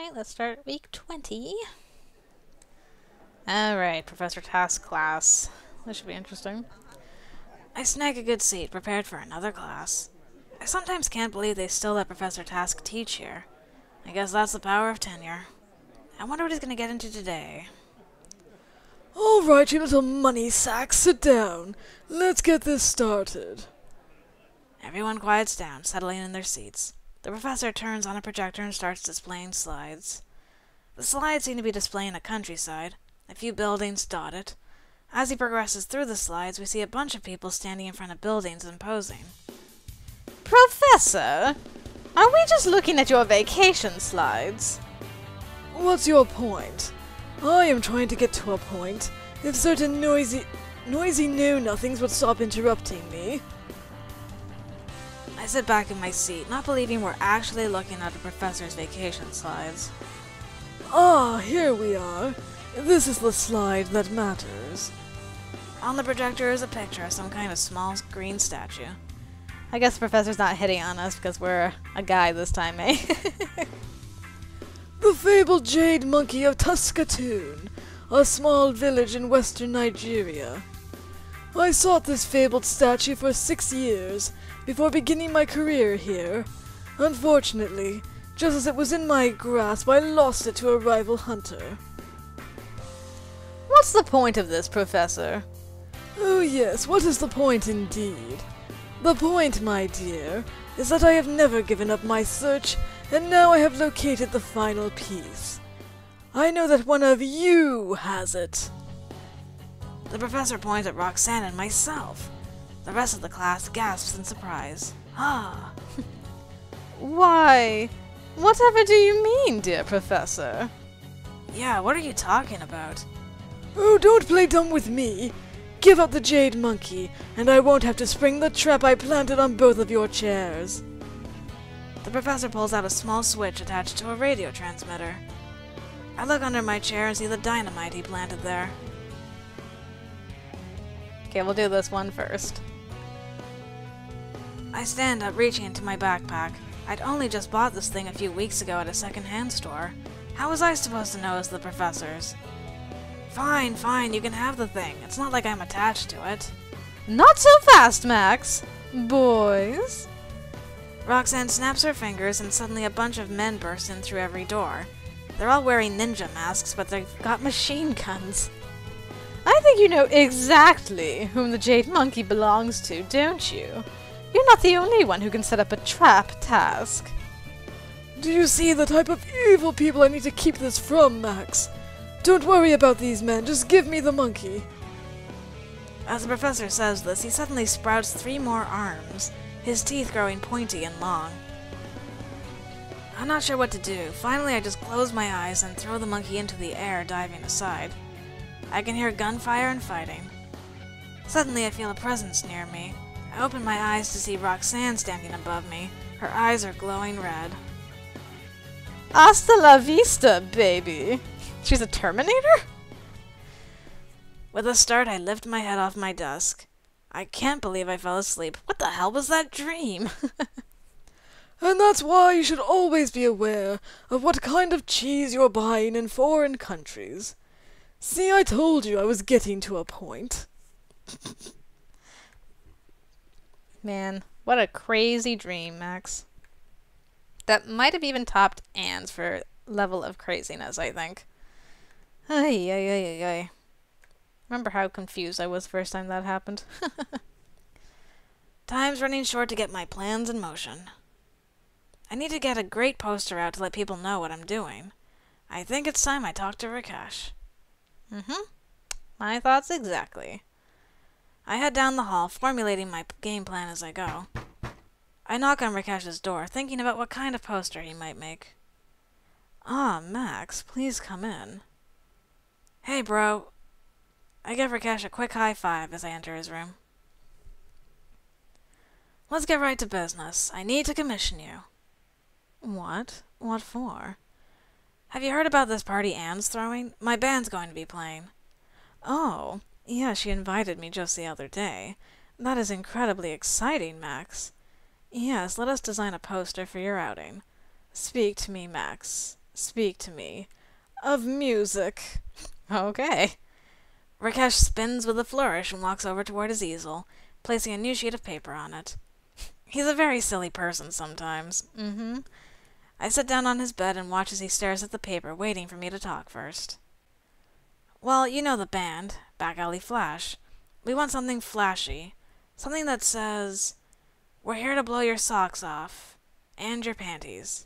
Alright, let's start week 20. Alright, Professor Task class. This should be interesting. I snag a good seat, prepared for another class. I sometimes can't believe they still let Professor Task teach here. I guess that's the power of tenure. I wonder what he's going to get into today. All right, you little money sacks, sit down. Let's get this started. Everyone quiets down, settling in their seats. The professor turns on a projector and starts displaying slides. The slides seem to be displaying a countryside. A few buildings dot it. As he progresses through the slides, we see a bunch of people standing in front of buildings and posing. Professor, are we just looking at your vacation slides? What's your point? I am trying to get to a point. If certain noisy know-nothings would stop interrupting me. I sit back in my seat, not believing we're actually looking at the professor's vacation slides. Ah, here we are. This is the slide that matters. On the projector is a picture of some kind of small green statue. I guess the professor's not hitting on us because we're a guy this time, eh? The fabled jade monkey of Tuskatoon, a small village in western Nigeria. I sought this fabled statue for 6 years before beginning my career here. Unfortunately, just as it was in my grasp, I lost it to a rival hunter. What's the point of this, Professor? Oh yes, what is the point indeed? The point, my dear, is that I have never given up my search, and now I have located the final piece. I know that one of you has it. The professor points at Roxanne and myself. The rest of the class gasps in surprise. Ah. Why? Whatever do you mean, dear Professor? Yeah, what are you talking about? Oh, don't play dumb with me. Give up the jade monkey, and I won't have to spring the trap I planted on both of your chairs. The professor pulls out a small switch attached to a radio transmitter. I look under my chair and see the dynamite he planted there. Okay, we'll do this one first. I stand up, reaching into my backpack. I'd only just bought this thing a few weeks ago at a second-hand store. How was I supposed to know it was the professor's? Fine, fine, you can have the thing. It's not like I'm attached to it. Not so fast, Max! Boys? Roxanne snaps her fingers and suddenly a bunch of men burst in through every door. They're all wearing ninja masks, but they've got machine guns. I think you know exactly whom the Jade Monkey belongs to, don't you? You're not the only one who can set up a trap task. Do you see the type of evil people I need to keep this from, Max? Don't worry about these men, just give me the monkey. As the professor says this, he suddenly sprouts 3 more arms, his teeth growing pointy and long. I'm not sure what to do. Finally, I just close my eyes and throw the monkey into the air, diving aside. I can hear gunfire and fighting. Suddenly, I feel a presence near me. I open my eyes to see Roxanne standing above me. Her eyes are glowing red. Hasta la vista, baby! She's a Terminator? With a start, I lift my head off my desk. I can't believe I fell asleep. What the hell was that dream? And that's why you should always be aware of what kind of cheese you're buying in foreign countries. See, I told you I was getting to a point. Man, what a crazy dream, Max. That might have even topped Anne's for level of craziness, I think. Ay, ay, ay, ay, ay. Remember how confused I was the first time that happened? Time's running short to get my plans in motion. I need to get a great poster out to let people know what I'm doing. I think it's time I talk to Rakesh. My thoughts exactly. I head down the hall, formulating my game plan as I go. I knock on Rakesh's door, thinking about what kind of poster he might make. Ah, Max, please come in. Hey, bro. I give Rakesh a quick high five as I enter his room. Let's get right to business. I need to commission you. What? What for? Have you heard about this party Anne's throwing? My band's going to be playing. Oh, yeah, she invited me just the other day. That is incredibly exciting, Max. Yes, let us design a poster for your outing. Speak to me, Max. Speak to me. Of music. Okay. Rakesh spins with a flourish and walks over toward his easel, placing a new sheet of paper on it. He's a very silly person sometimes. I sit down on his bed and watch as he stares at the paper, waiting for me to talk first. Well, you know the band, Back Alley Flash. We want something flashy. Something that says, "We're here to blow your socks off. And your panties."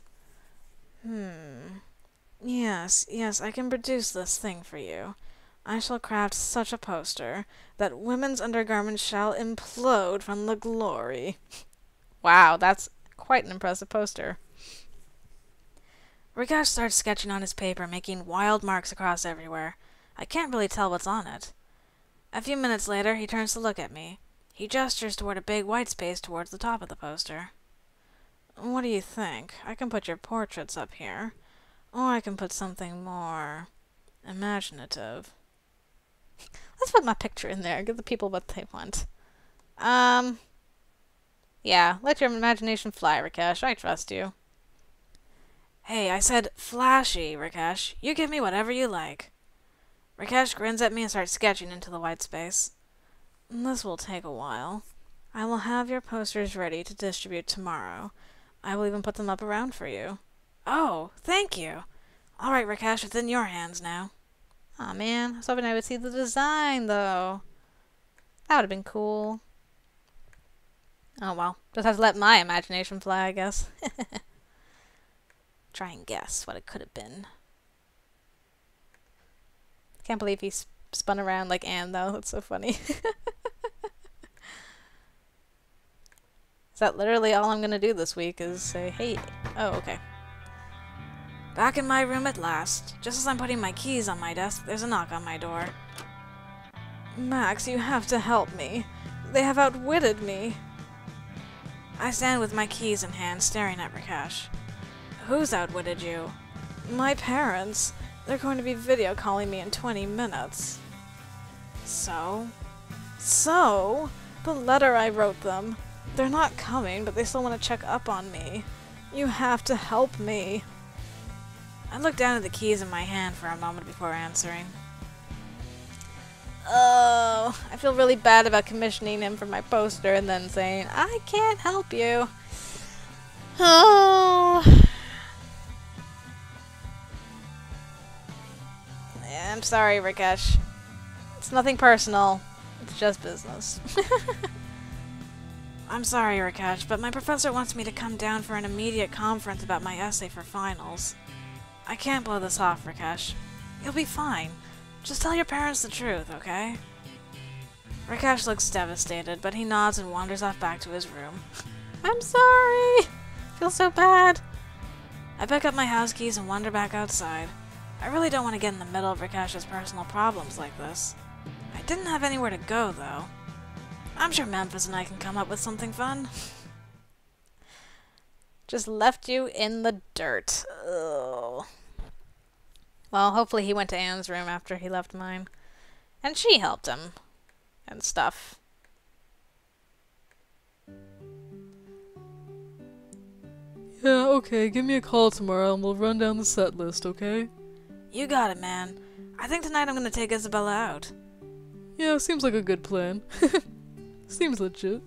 Yes, I can produce this thing for you. I shall craft such a poster that women's undergarments shall implode from the glory. Wow, that's quite an impressive poster. Rakesh starts sketching on his paper, making wild marks across everywhere. I can't really tell what's on it. A few minutes later, he turns to look at me. He gestures toward a big white space towards the top of the poster. What do you think? I can put your portraits up here. Or I can put something more imaginative. Let's put my picture in there. Give the people what they want. Yeah, let your imagination fly, Rakesh. I trust you. Hey, I said flashy, Rakesh. You give me whatever you like. Rakesh grins at me and starts sketching into the white space. This will take a while. I will have your posters ready to distribute tomorrow. I will even put them up around for you. Oh, thank you. All right, Rakesh, it's in your hands now. Aw, man. I was hoping I would see the design, though. That would have been cool. Oh, well. Just have to let my imagination fly, I guess. Try and guess what it could have been. Can't believe he spun around like Anne, though. That's so funny. Is that literally all I'm gonna do this week is say, hey... Oh, okay. Back in my room at last. Just as I'm putting my keys on my desk, there's a knock on my door. Max, you have to help me. They have outwitted me. I stand with my keys in hand, staring at Rakesh. Who's outwitted you? My parents. They're going to be video calling me in 20 minutes. So? So? The letter I wrote them. They're not coming, but they still want to check up on me. You have to help me. I look down at the keys in my hand for a moment before answering. Oh, I feel really bad about commissioning him for my poster and then saying, I can't help you. Oh. I'm sorry, Rakesh. It's nothing personal. It's just business. I'm sorry, Rakesh, but my professor wants me to come down for an immediate conference about my essay for finals. I can't blow this off, Rakesh. You'll be fine. Just tell your parents the truth, okay? Rakesh looks devastated, but he nods and wanders off back to his room. I'm sorry! I feel so bad. I pick up my house keys and wander back outside. I really don't want to get in the middle of Rakesh's personal problems like this. I didn't have anywhere to go, though. I'm sure Memphis and I can come up with something fun. Just left you in the dirt. Ugh. Well, hopefully he went to Anne's room after he left mine. And she helped him. And stuff. Yeah, okay, give me a call tomorrow and we'll run down the set list, okay? You got it, man. I think tonight I'm gonna take Isabella out. Yeah, seems like a good plan. Seems legit.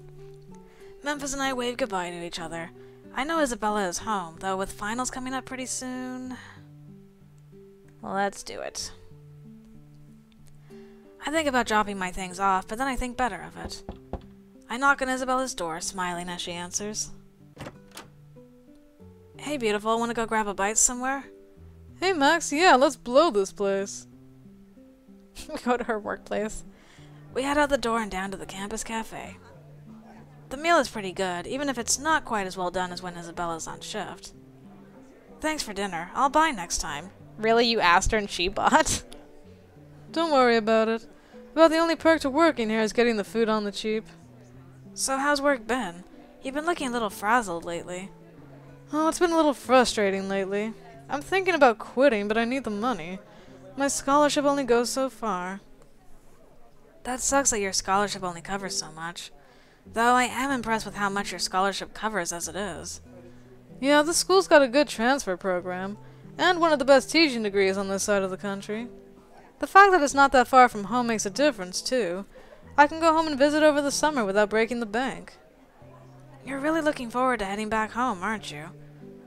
Memphis and I wave goodbye to each other. I know Isabella is home, though with finals coming up pretty soon... Let's do it. I think about dropping my things off, but then I think better of it. I knock on Isabella's door, smiling as she answers. Hey, beautiful, wanna go grab a bite somewhere? Hey, Max, yeah, let's blow this place. We go to her workplace. We head out the door and down to the campus cafe. The meal is pretty good, even if it's not quite as well done as when Isabella's on shift. Thanks for dinner. I'll buy next time. Really? You asked her and she bought? Don't worry about it. About the only perk to working here is getting the food on the cheap. So how's work been? You've been looking a little frazzled lately. Oh, it's been a little frustrating lately. I'm thinking about quitting, but I need the money. My scholarship only goes so far. That sucks that your scholarship only covers so much. Though I am impressed with how much your scholarship covers as it is. Yeah, the school's got a good transfer program. And one of the best teaching degrees on this side of the country. The fact that it's not that far from home makes a difference, too. I can go home and visit over the summer without breaking the bank. You're really looking forward to heading back home, aren't you?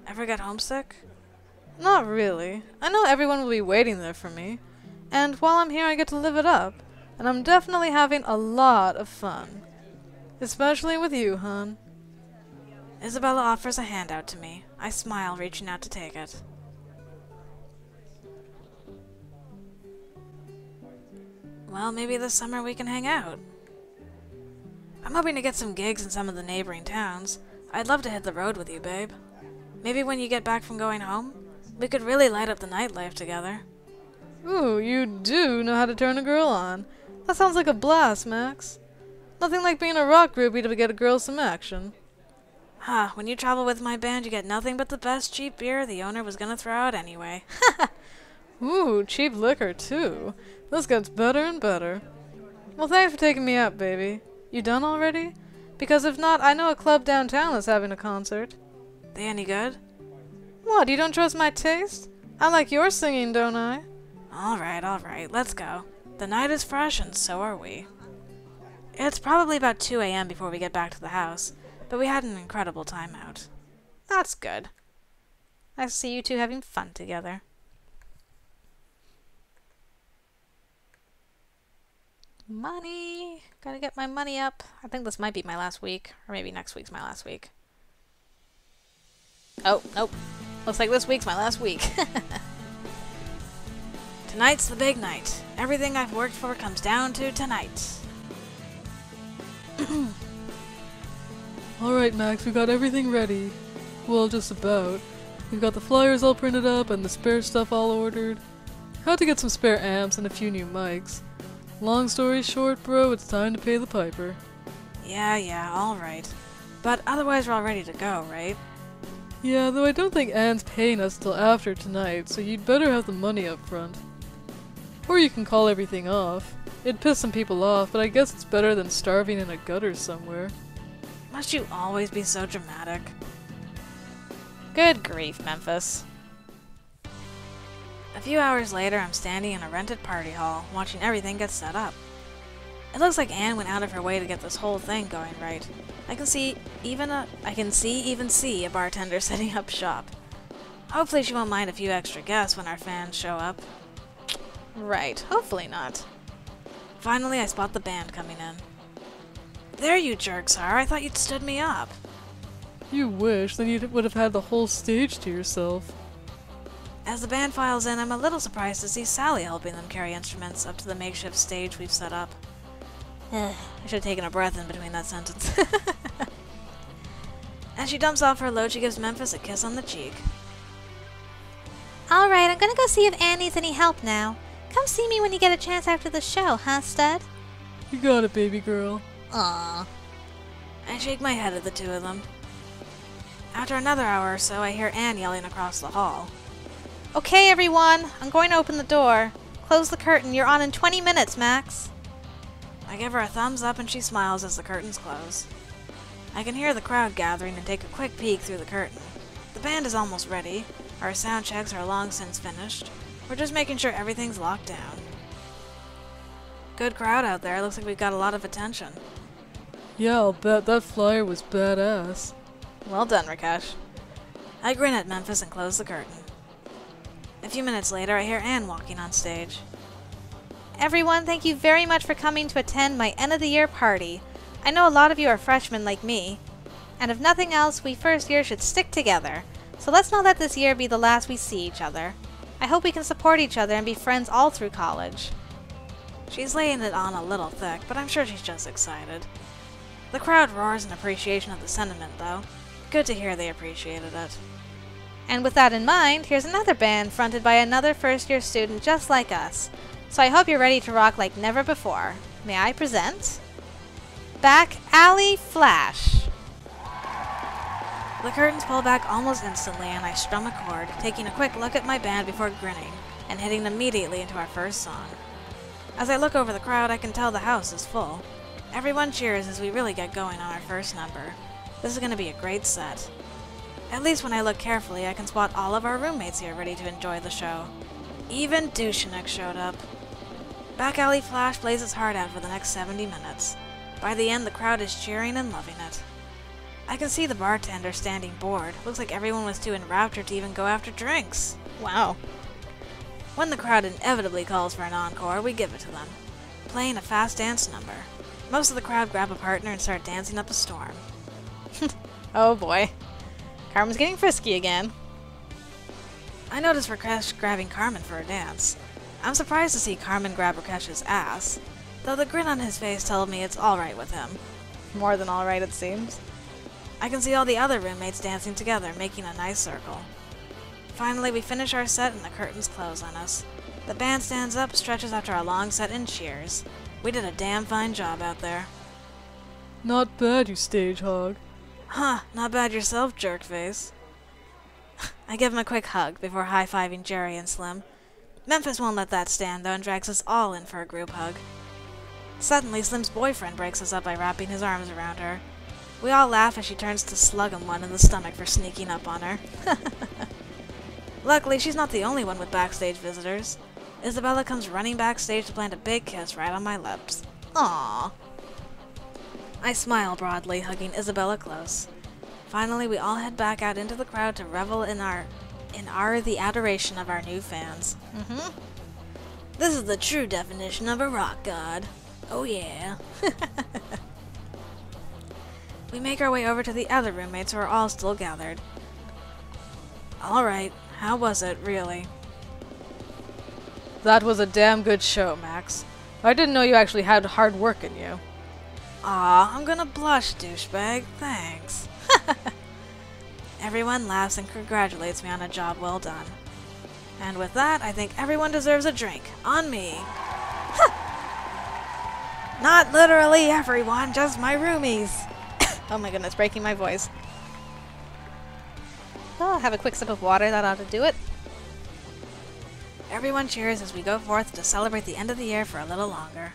Ever get homesick? Not really. I know everyone will be waiting there for me. And while I'm here, I get to live it up. And I'm definitely having a lot of fun. Especially with you, hon. Isabella offers a handout to me. I smile, reaching out to take it. Well, maybe this summer we can hang out. I'm hoping to get some gigs in some of the neighboring towns. I'd love to hit the road with you, babe. Maybe when you get back from going home, we could really light up the nightlife together. Ooh, you do know how to turn a girl on. That sounds like a blast, Max. Nothing like being a rock groupie to get a girl some action. Huh, when you travel with my band, you get nothing but the best cheap beer the owner was gonna throw out anyway. Ooh, cheap liquor, too. This gets better and better. Well, thanks for taking me out, baby. You done already? Because if not, I know a club downtown that's having a concert. They any good? What, you don't trust my taste? I like your singing, don't I? Alright, let's go. The night is fresh and so are we. It's probably about 2 a.m. before we get back to the house, but we had an incredible time out. That's good. I see you two having fun together. Money! Gotta get my money up. I think this might be my last week, or maybe next week's my last week. Oh, nope. Looks like this week's my last week. Tonight's the big night. Everything I've worked for comes down to tonight. Alright, Max, we got everything ready. Well, just about. We've got the flyers all printed up and the spare stuff all ordered. Had to get some spare amps and a few new mics. Long story short, bro, it's time to pay the piper. Yeah, alright. But otherwise we're all ready to go, right? Yeah, though I don't think Anne's paying us till after tonight, so you'd better have the money up front. Or you can call everything off. It'd piss some people off, but I guess it's better than starving in a gutter somewhere. Must you always be so dramatic? Good grief, Memphis. A few hours later, I'm standing in a rented party hall, watching everything get set up. It looks like Anne went out of her way to get this whole thing going right. I can even see a bartender setting up shop. Hopefully she won't mind a few extra guests when our fans show up. Right, hopefully not. Finally, I spot the band coming in. There you jerks are, I thought you'd stood me up. You wish, then you would have had the whole stage to yourself. As the band files in, I'm a little surprised to see Sally helping them carry instruments up to the makeshift stage we've set up. I should have taken a breath in between that sentence. As she dumps off her load, she gives Memphis a kiss on the cheek. Alright, I'm gonna go see if Anne needs any help now. Come see me when you get a chance after the show, huh, stud? You got it, baby girl. Aww. I shake my head at the two of them. After another hour or so, I hear Anne yelling across the hall. Okay, everyone, I'm going to open the door. Close the curtain, you're on in 20 minutes, Max. I give her a thumbs up and she smiles as the curtains close. I can hear the crowd gathering and take a quick peek through the curtain. The band is almost ready. Our sound checks are long since finished. We're just making sure everything's locked down. Good crowd out there. Looks like we've got a lot of attention. Yeah, I'll bet that flyer was badass. Well done, Rakesh. I grin at Memphis and close the curtain. A few minutes later, I hear Anne walking on stage. Everyone, thank you very much for coming to attend my end-of-the-year party. I know a lot of you are freshmen like me. And if nothing else, we first year should stick together. So let's not let this year be the last we see each other. I hope we can support each other and be friends all through college. She's laying it on a little thick, but I'm sure she's just excited. The crowd roars in appreciation of the sentiment, though. Good to hear they appreciated it. And with that in mind, here's another band fronted by another first-year student just like us. So I hope you're ready to rock like never before. May I present? Back Alley Flash. The curtains pull back almost instantly and I strum a chord, taking a quick look at my band before grinning, and hitting immediately into our first song. As I look over the crowd, I can tell the house is full. Everyone cheers as we really get going on our first number. This is going to be a great set. At least when I look carefully, I can spot all of our roommates here ready to enjoy the show. Even Dushanek showed up. Back alley flash plays its heart out for the next 70 minutes. By the end, the crowd is cheering and loving it. I can see the bartender standing bored. Looks like everyone was too enraptured to even go after drinks. Wow. When the crowd inevitably calls for an encore, we give it to them, playing a fast dance number. Most of the crowd grab a partner and start dancing up a storm. Oh boy. Carmen's getting frisky again. I noticed Rakesh grabbing Carmen for a dance. I'm surprised to see Carmen grab Rakesh's ass, though the grin on his face tells me it's alright with him. More than alright, it seems. I can see all the other roommates dancing together, making a nice circle. Finally, we finish our set and the curtains close on us. The band stands up, stretches after a long set, and cheers. We did a damn fine job out there. Not bad, you stage hog. Huh, not bad yourself, jerkface. I give him a quick hug before high-fiving Jerry and Slim. Memphis won't let that stand, though, and drags us all in for a group hug. Suddenly, Slim's boyfriend breaks us up by wrapping his arms around her. We all laugh as she turns to slug him one in the stomach for sneaking up on her. Luckily, she's not the only one with backstage visitors. Isabella comes running backstage to plant a big kiss right on my lips. Aww. I smile broadly, hugging Isabella close. Finally, we all head back out into the crowd to revel in the adoration of our new fans. This is the true definition of a rock god. Oh yeah. We make our way over to the other roommates who are all still gathered. Alright, how was it, really? That was a damn good show, Max. I didn't know you actually had hard work in you. Aw, I'm gonna blush, douchebag. Thanks. Everyone laughs and congratulates me on a job well done. And with that, I think everyone deserves a drink. On me. Not literally everyone, just my roomies. Oh my goodness, breaking my voice. Oh, have a quick sip of water, that ought to do it. Everyone cheers as we go forth to celebrate the end of the year for a little longer.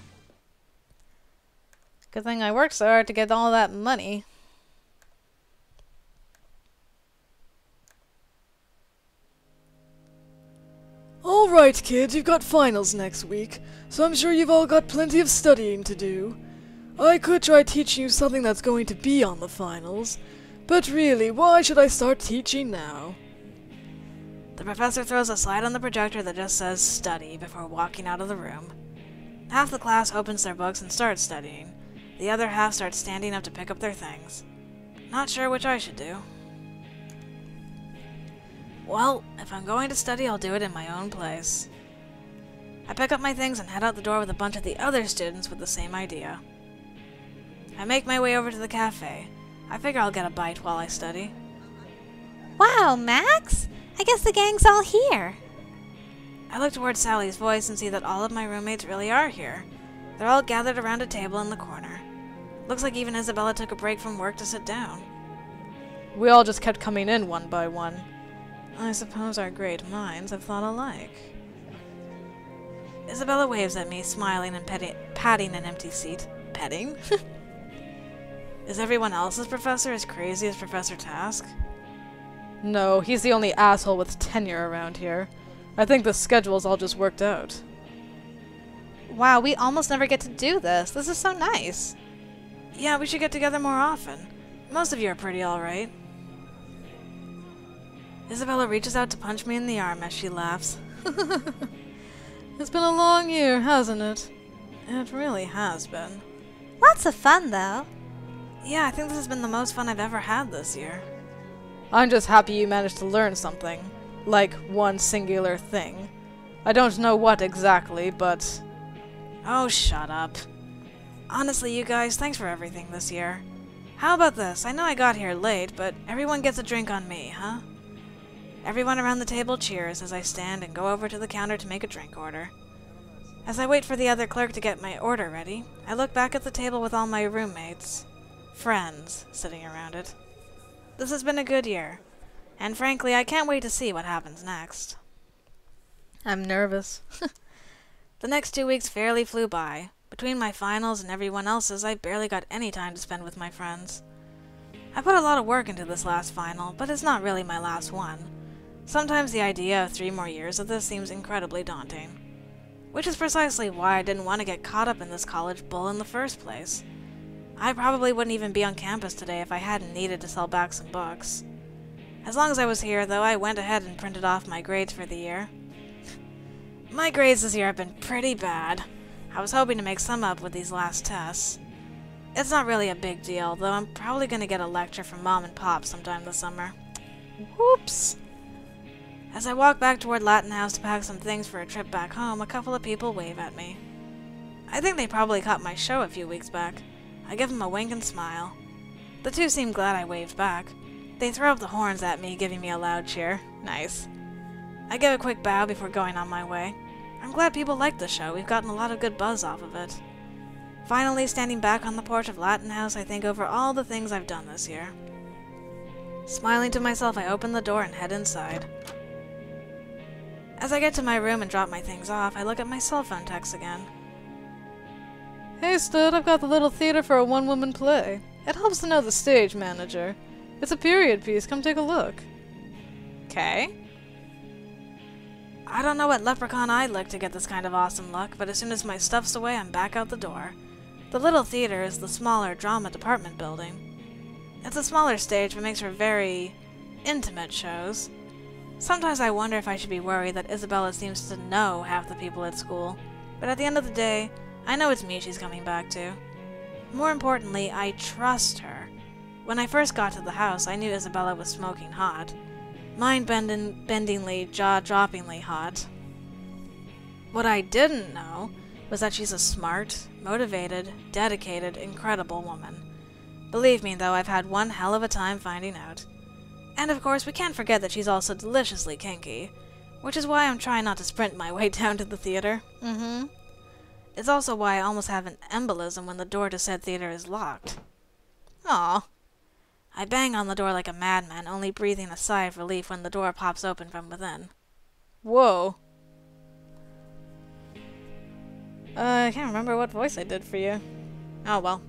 Good thing I worked so hard to get all that money. Alright, kids, you've got finals next week, so I'm sure you've all got plenty of studying to do. I could try teaching you something that's going to be on the finals, but really, why should I start teaching now? The professor throws a slide on the projector that just says study before walking out of the room. Half the class opens their books and starts studying. The other half starts standing up to pick up their things. Not sure which I should do. Well, if I'm going to study, I'll do it in my own place. I pick up my things and head out the door with a bunch of the other students with the same idea. I make my way over to the cafe. I figure I'll get a bite while I study. Wow, Max! I guess the gang's all here. I look towards Sally's voice and see that all of my roommates really are here. They're all gathered around a table in the corner. Looks like even Isabella took a break from work to sit down. We all just kept coming in one by one. I suppose our great minds have thought alike. Isabella waves at me, smiling and patting an empty seat. Petting? Is everyone else's professor as crazy as Professor Task? No, he's the only asshole with tenure around here. I think the schedule's all just worked out. Wow, we almost never get to do this. This is so nice. Yeah, we should get together more often. Most of you are pretty alright. Isabella reaches out to punch me in the arm as she laughs. It's been a long year, hasn't it? It really has been. Lots of fun, though. Yeah, I think this has been the most fun I've ever had this year. I'm just happy you managed to learn something. Like, one singular thing. I don't know what exactly, but... Oh, shut up. Honestly, you guys, thanks for everything this year. How about this? I know I got here late, but everyone gets a drink on me, huh? Everyone around the table cheers as I stand and go over to the counter to make a drink order. As I wait for the other clerk to get my order ready, I look back at the table with all my roommates, friends, sitting around it. This has been a good year, and frankly, I can't wait to see what happens next. I'm nervous. The next 2 weeks fairly flew by. Between my finals and everyone else's, I barely got any time to spend with my friends. I put a lot of work into this last final, but it's not really my last one. Sometimes the idea of 3 more years of this seems incredibly daunting. Which is precisely why I didn't want to get caught up in this college bull in the first place. I probably wouldn't even be on campus today if I hadn't needed to sell back some books. As long as I was here, though, I went ahead and printed off my grades for the year. My grades this year have been pretty bad. I was hoping to make some up with these last tests. It's not really a big deal, though I'm probably going to get a lecture from Mom and Pop sometime this summer. Whoops! As I walk back toward Latin House to pack some things for a trip back home, a couple of people wave at me. I think they probably caught my show a few weeks back. I give them a wink and smile. The two seem glad I waved back. They throw up the horns at me, giving me a loud cheer. Nice. I give a quick bow before going on my way. I'm glad people like the show. We've gotten a lot of good buzz off of it. Finally, standing back on the porch of Latin House, I think over all the things I've done this year. Smiling to myself, I open the door and head inside. As I get to my room and drop my things off, I look at my cell phone text again. Hey stud, I've got the little theater for a one-woman play. It helps to know the stage manager. It's a period piece, come take a look. Okay. I don't know what leprechaun I'd look to get this kind of awesome luck, but as soon as my stuff's away, I'm back out the door. The little theater is the smaller drama department building. It's a smaller stage, but makes for very intimate shows. Sometimes I wonder if I should be worried that Isabella seems to know half the people at school, but at the end of the day, I know it's me she's coming back to. More importantly, I trust her. When I first got to the house, I knew Isabella was smoking hot. Mind-bendingly, jaw-droppingly hot. What I didn't know was that she's a smart, motivated, dedicated, incredible woman. Believe me, though, I've had one hell of a time finding out. And of course, we can't forget that she's also deliciously kinky, which is why I'm trying not to sprint my way down to the theater. It's also why I almost have an embolism when the door to said theater is locked. Aw. I bang on the door like a madman, only breathing a sigh of relief when the door pops open from within. Whoa. I can't remember what voice I did for you. Oh well.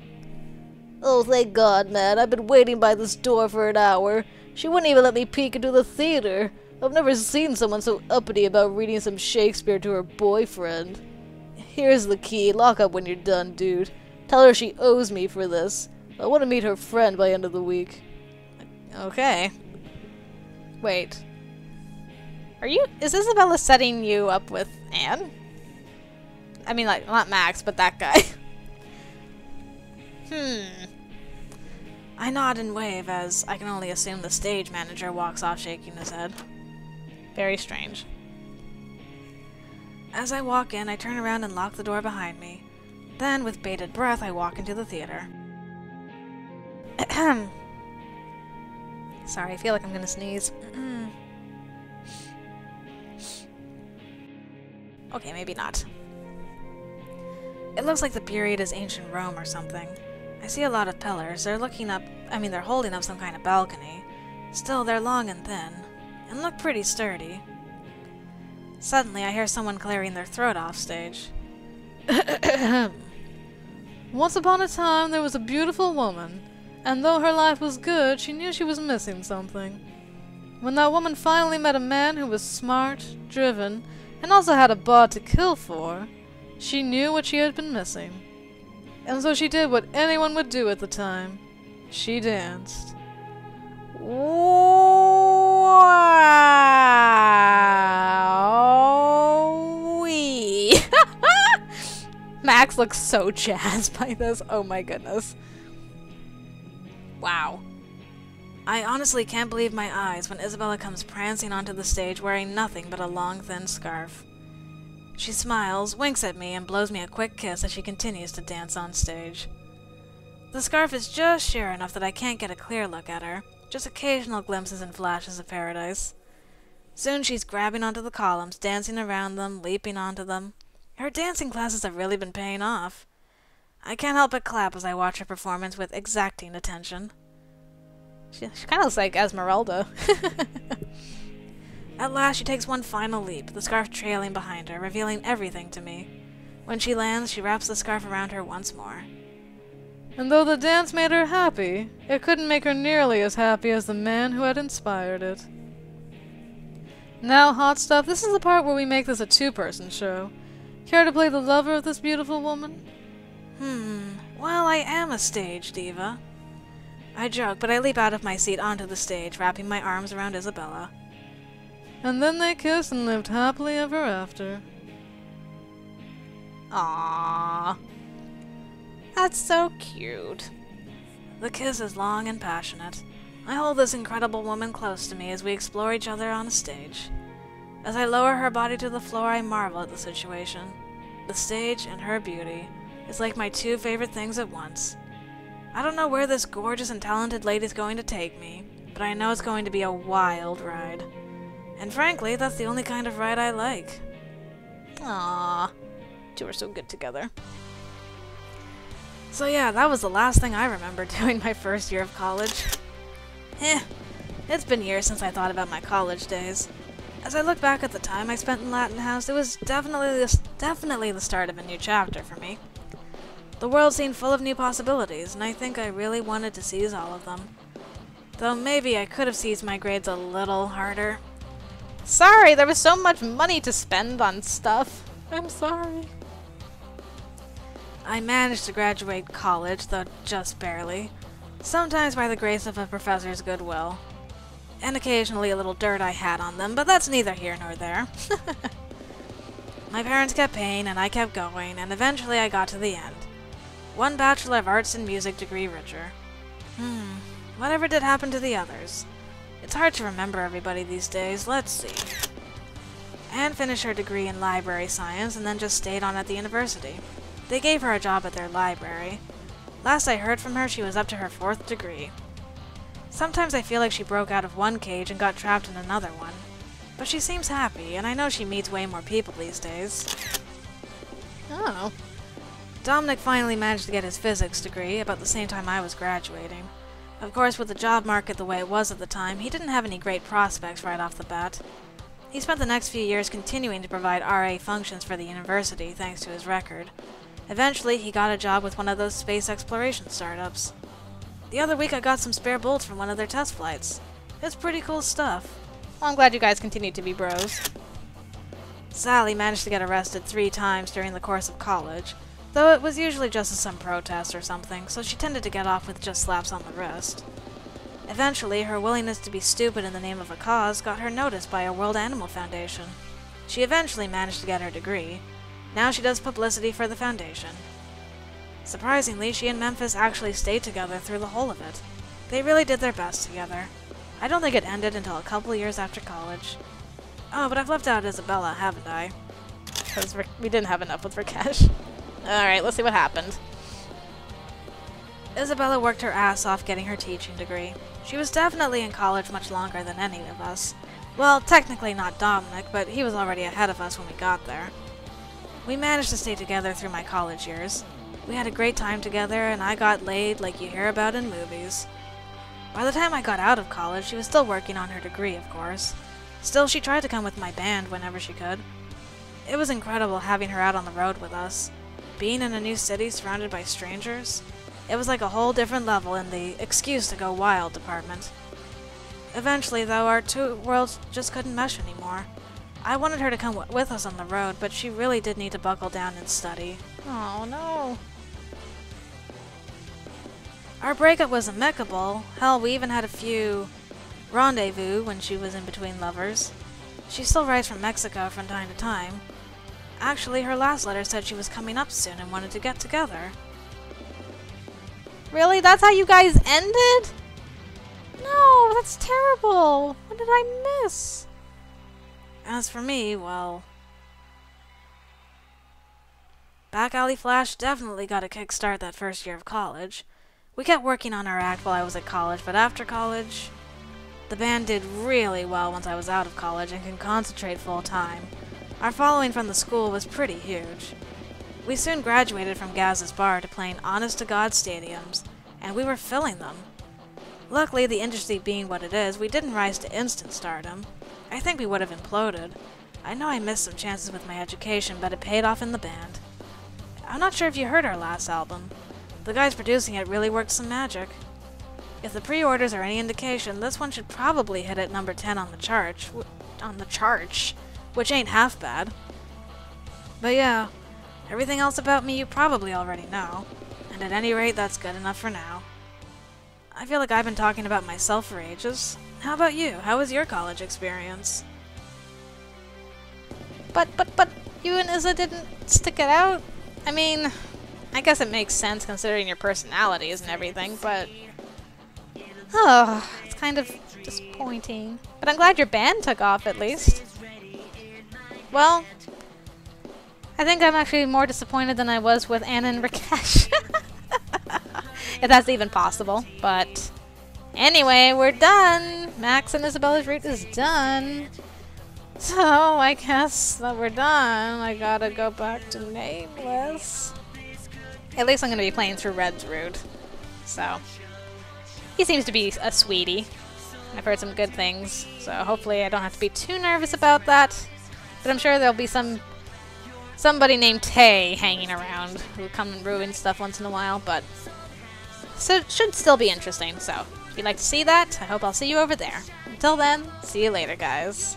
Oh, thank God, man. I've been waiting by this door for an hour. She wouldn't even let me peek into the theater. I've never seen someone so uppity about reading some Shakespeare to her boyfriend. Here's the key. Lock up when you're done, dude. Tell her she owes me for this. I want to meet her friend by end of the week. Okay. Wait. Is Isabella setting you up with Anne? I mean, like, not Max, but that guy. I nod and wave as I can only assume the stage manager walks off shaking his head. Very strange. As I walk in, I turn around and lock the door behind me. Then, with bated breath, I walk into the theater. Sorry, I feel like I'm gonna sneeze. Okay, maybe not. It looks like the period is ancient Rome or something. I see a lot of pillars. They're holding up some kind of balcony. Still, they're long and thin, and look pretty sturdy. Suddenly, I hear someone clearing their throat off stage. Once upon a time, there was a beautiful woman, and though her life was good, she knew she was missing something. When that woman finally met a man who was smart, driven, and also had a bod to kill for, she knew what she had been missing. And so she did what anyone would do at the time. She danced. Wow-wee. Max looks so jazzed by this. Oh my goodness. Wow. I honestly can't believe my eyes when Isabella comes prancing onto the stage wearing nothing but a long, thin scarf. She smiles, winks at me, and blows me a quick kiss as she continues to dance on stage. The scarf is just sheer enough that I can't get a clear look at her, just occasional glimpses and flashes of paradise. Soon she's grabbing onto the columns, dancing around them, leaping onto them. Her dancing classes have really been paying off. I can't help but clap as I watch her performance with exacting attention. She kind of looks like Esmeralda. At last, she takes one final leap, the scarf trailing behind her, revealing everything to me. When she lands, she wraps the scarf around her once more. And though the dance made her happy, it couldn't make her nearly as happy as the man who had inspired it. Now, Hot Stuff, this is the part where we make this a two-person show. Care to play the lover of this beautiful woman? Well, I am a stage diva. I joke, but I leap out of my seat onto the stage, wrapping my arms around Isabella. And then they kissed and lived happily ever after. Aww. That's so cute. The kiss is long and passionate. I hold this incredible woman close to me as we explore each other on a stage. As I lower her body to the floor, I marvel at the situation. The stage and her beauty is like my two favorite things at once. I don't know where this gorgeous and talented lady's going to take me, but I know it's going to be a wild ride. And frankly, that's the only kind of ride I like. Aww. Two are so good together. So yeah, that was the last thing I remember doing my first year of college. It's been years since I thought about my college days. As I look back at the time I spent in Latin House, it was definitely the start of a new chapter for me. The world seemed full of new possibilities, and I think I really wanted to seize all of them. Though maybe I could have seized my grades a little harder. Sorry, there was so much money to spend on stuff. I'm sorry. I managed to graduate college, though just barely. Sometimes by the grace of a professor's goodwill. And occasionally a little dirt I had on them, but that's neither here nor there. My parents kept paying, and I kept going, and eventually I got to the end. One Bachelor of Arts in Music degree richer. Whatever did happen to the others? It's hard to remember everybody these days. Let's see. Anne finished her degree in library science and then just stayed on at the university. They gave her a job at their library. Last I heard from her, she was up to her 4th degree. Sometimes I feel like she broke out of one cage and got trapped in another one. But she seems happy, and I know she meets way more people these days. Oh. Dominic finally managed to get his physics degree about the same time I was graduating. Of course, with the job market the way it was at the time, he didn't have any great prospects right off the bat. He spent the next few years continuing to provide RA functions for the university thanks to his record. Eventually, he got a job with one of those space exploration startups. The other week I got some spare bolts from one of their test flights. It's pretty cool stuff. Well, I'm glad you guys continue to be bros. Sally managed to get arrested 3 times during the course of college, though it was usually just as some protest or something, so she tended to get off with just slaps on the wrist. Eventually, her willingness to be stupid in the name of a cause got her noticed by a World Animal Foundation. She eventually managed to get her degree. Now she does publicity for the foundation. Surprisingly, she and Memphis actually stayed together through the whole of it. They really did their best together. I don't think it ended until a couple years after college. Oh, but I've left out Isabella, haven't I? Because we didn't have enough with Rakesh. Alright, let's see what happened. Isabella worked her ass off getting her teaching degree. She was definitely in college much longer than any of us. Well, technically not Dominic, but he was already ahead of us when we got there. We managed to stay together through my college years. We had a great time together, and I got laid like you hear about in movies. By the time I got out of college, she was still working on her degree, of course. Still, she tried to come with my band whenever she could. It was incredible having her out on the road with us. Being in a new city surrounded by strangers, it was like a whole different level in the excuse to go wild department. Eventually, though, our two worlds just couldn't mesh anymore. I wanted her to come with us on the road, but she really did need to buckle down and study. Oh, no. Our breakup was amicable. Hell, we even had a few rendezvous when she was in between lovers. She still writes from Mexico from time to time. Actually, her last letter said she was coming up soon and wanted to get together. Really? That's how you guys ended? No, that's terrible. What did I miss? As for me, well... Back Alley Flash definitely got a kickstart that first year of college. We kept working on our act while I was at college, but after college... The band did really well once I was out of college and could concentrate full time. Our following from the school was pretty huge. We soon graduated from Gaz's Bar to playing honest-to-God stadiums, and we were filling them. Luckily, the industry being what it is, we didn't rise to instant stardom. I think we would have imploded. I know I missed some chances with my education, but it paid off in the band. I'm not sure if you heard our last album. The guys producing it really worked some magic. If the pre-orders are any indication, this one should probably hit at number 10 on the chart. Which ain't half bad. But yeah, everything else about me you probably already know. And at any rate, that's good enough for now. I feel like I've been talking about myself for ages. How about you? How was your college experience? But you and Isa didn't stick it out? I mean, I guess it makes sense considering your personalities and everything, but... Oh, it's kind of disappointing. But I'm glad your band took off, at least. Well, I think I'm actually more disappointed than I was with Anna and Rakesh. If that's even possible, but... Anyway, we're done! Max and Isabella's route is done. So, I guess that we're done. I gotta go back to Nameless. At least I'm gonna be playing through Red's route. So, he seems to be a sweetie. I've heard some good things, so hopefully I don't have to be too nervous about that. But I'm sure there'll be somebody named Tay hanging around who'll come and ruin stuff once in a while, but... So it should still be interesting, so if you'd like to see that, I hope I'll see you over there. Until then, see you later, guys.